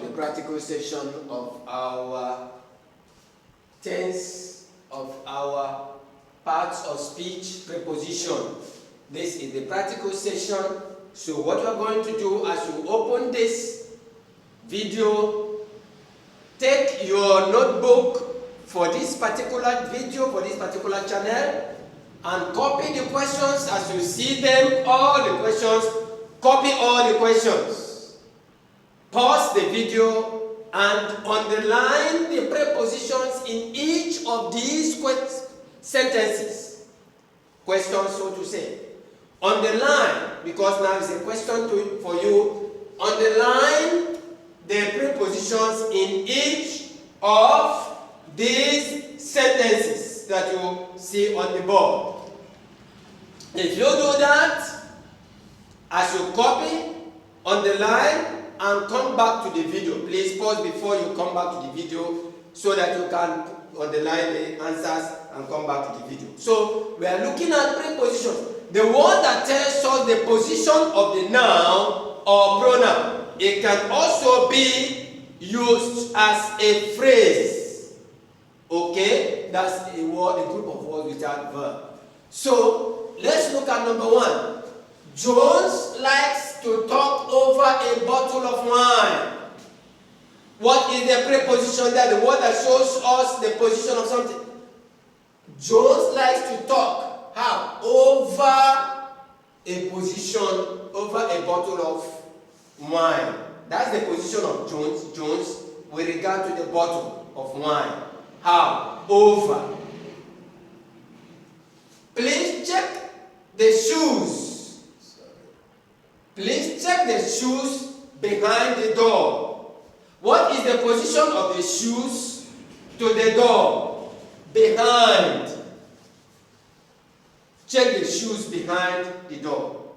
the practical section of our tense of our parts of speech preposition. This is the practical session. So what we're going to do as you open this video, take your notebook for this particular video, for this particular channel, and copy the questions as you see them, all the questions, copy all the questions. Pause the video and underline the prepositions in each of these sentences. Questions, so to say. Underline, because now it's a question for you. Underline the prepositions in each of these sentences that you see on the board. If you do that, as you copy, underline, and come back to the video. Please pause before you come back to the video so that you can underline the answers and come back to the video. So we are looking at prepositions. The word that tells us the position of the noun or pronoun. It can also be used as a phrase. Okay? That's a word, a group of words without verb. So let's look at number one. Jones likes to talk over a bottle of wine. What is the preposition there? The word that shows us the position of something. Jones likes to talk. How? Over a position, over a bottle of wine. That's the position of Jones. Jones with regard to the bottle of wine. How? Over. Please check the shoes. Please check the shoes behind the door. What is the position of the shoes to the door? Behind. Check the shoes behind the door.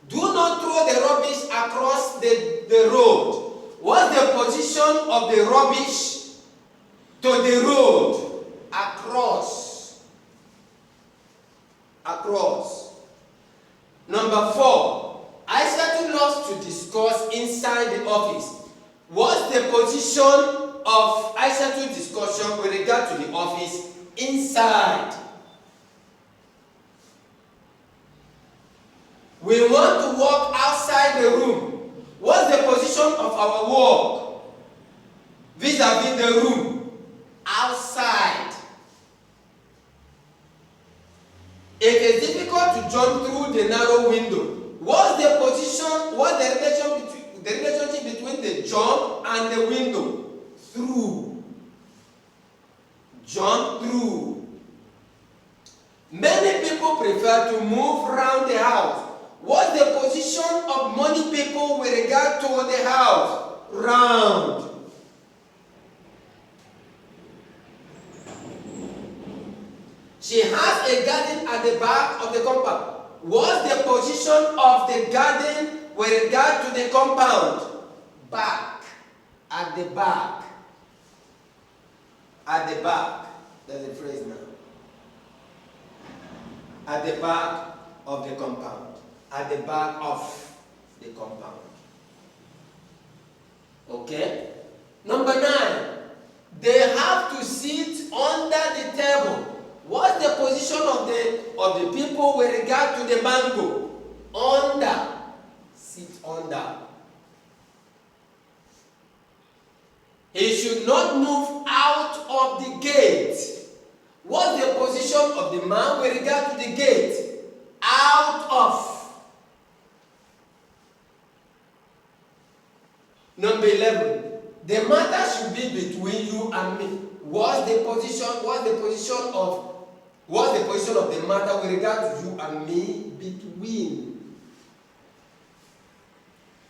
Do not throw the rubbish across the road. What's the position of the rubbish to the road? Across. Across. Number 4. Isaac loves to discuss inside the office. What's the position of Isaac's discussion with regard to the office? Inside. We want to walk outside the room. What's the position of our walk vis-a-vis the room? Outside. It is difficult to jump through the narrow window. What's the position, what's the relationship between the jump and the window? Through. Jump through. Many people prefer to move around the house. What's the position of many people with regard to the house? Round. She has a garden at the back of the compound. What's the position of the garden with regard to the compound? Back. At the back. At the back. That's the phrase now. At the back of the compound. At the back of the compound. Okay? Number 9. They have to sit under the table. What's the position of the people with regard to the mango? Under. Sit under. He should not move out of the gate. What's the position of the man with regard to the gate? Out of. Number 11. The matter should be between you and me. What's the position of the matter with regard to you and me? Between.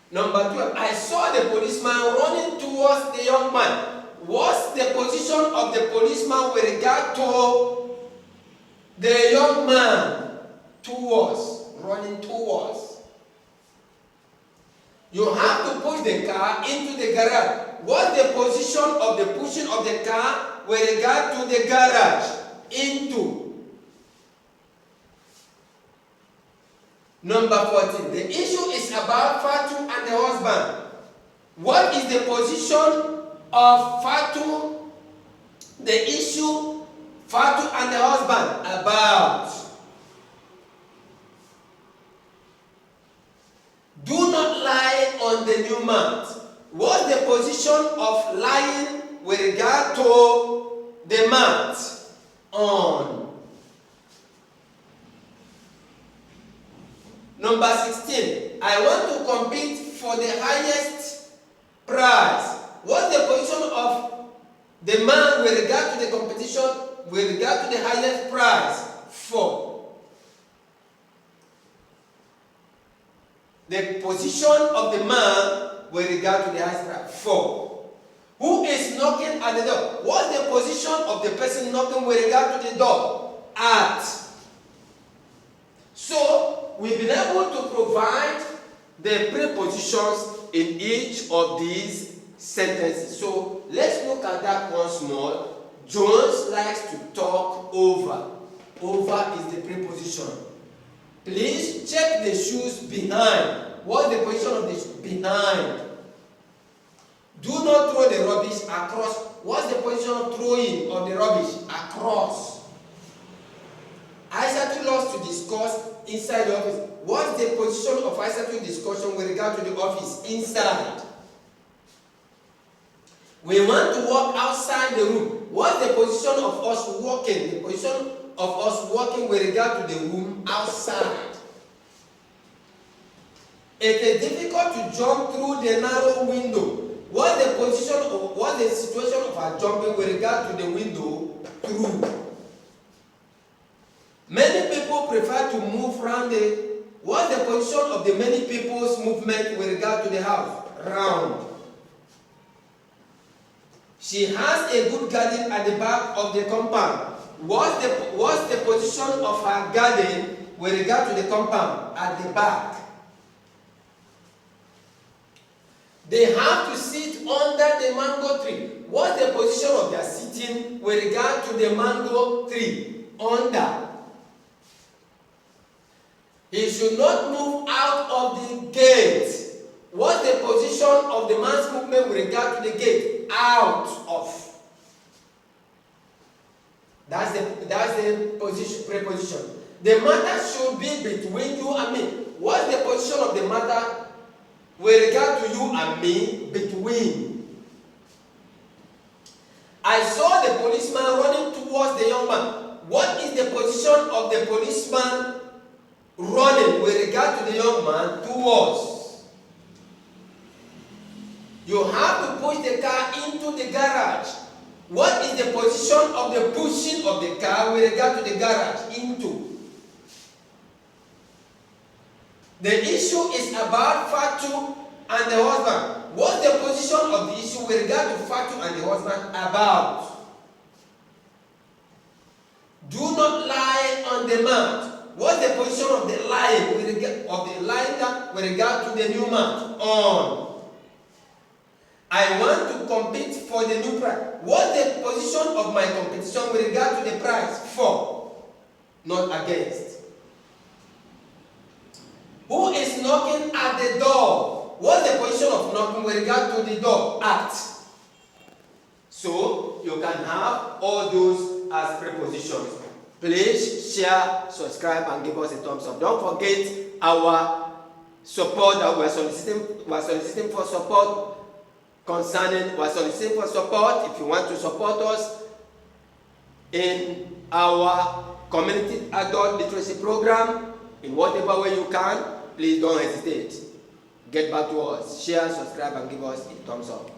Number 12. I saw the policeman running towards the young man. What's the position of the policeman with regard to the young man? Towards. Running towards. You have to push the car into the garage. What's the position of the pushing of the car with regard to the garage? Into. Number 14. The issue is about Fatu and the husband. What is the position of Fatu, the issue, Fatu and the husband? About. Do not lie on the new mat. What's the position of lying with regard to the mat? On. Number 16. I want to compete for the highest prize. What's the position of the man with regard to the competition, with regard to the highest prize? 4. The position of the man with regard to the highest prize. 4. Who is knocking at the door? What's the position of the person knocking with regard to the door? At. So, we've been able to provide the prepositions in each of these sentences. So, let's look at that once more. Jones likes to talk over. Over is the preposition. Please check the shoes behind. What's the position of the shoes? Behind. Do not throw the rubbish across. What's the position of throwing of the rubbish? Across. Isaac loves to discuss inside the office. What's the position of Isaac's discussion with regard to the office? Inside. We want to walk outside the room. What's the position of us walking? The position of us walking with regard to the room outside. It is difficult to jump through the narrow window. What's the position of, what's the situation of our jumping with regard to the window through? Many people prefer to move around the, what's the position of the many people's movement with regard to the house? Round. She has a good garden at the back of the compound. What's the position of her garden with regard to the compound? At the back. They have to sit under the mango tree. What's the position of their sitting with regard to the mango tree? Under. He should not move out of the gate. What's the position of the man's movement with regard to the gate? Out of. That's the position, preposition. The matter should be between you and me. What's the position of the matter with regard to you and me? Between. I saw the policeman running towards the young man. What is the position of the policeman running with regard to the young man towards? You have to push the car into the garage. What is the position of the pushing of the car with regard to the garage? Into. The issue is about Fatu and the husband. What's the position of the issue with regard to Fatu and the husband? About. Do not lie on the mat. What's the position of the lying with regard to the new mat? On. I want to compete for the new prize. What's the position of my competition with regard to the prize? For. Not against. Who is knocking at the door? What's the position of knocking with regard to the door? At. So, you can have all those as prepositions. Please share, subscribe, and give us a thumbs up. Don't forget our support that we are soliciting for support concerning, we are soliciting for support. If you want to support us in our community adult literacy program, in whatever way you can, please don't hesitate. Get back to us, share, subscribe, and give us a thumbs up.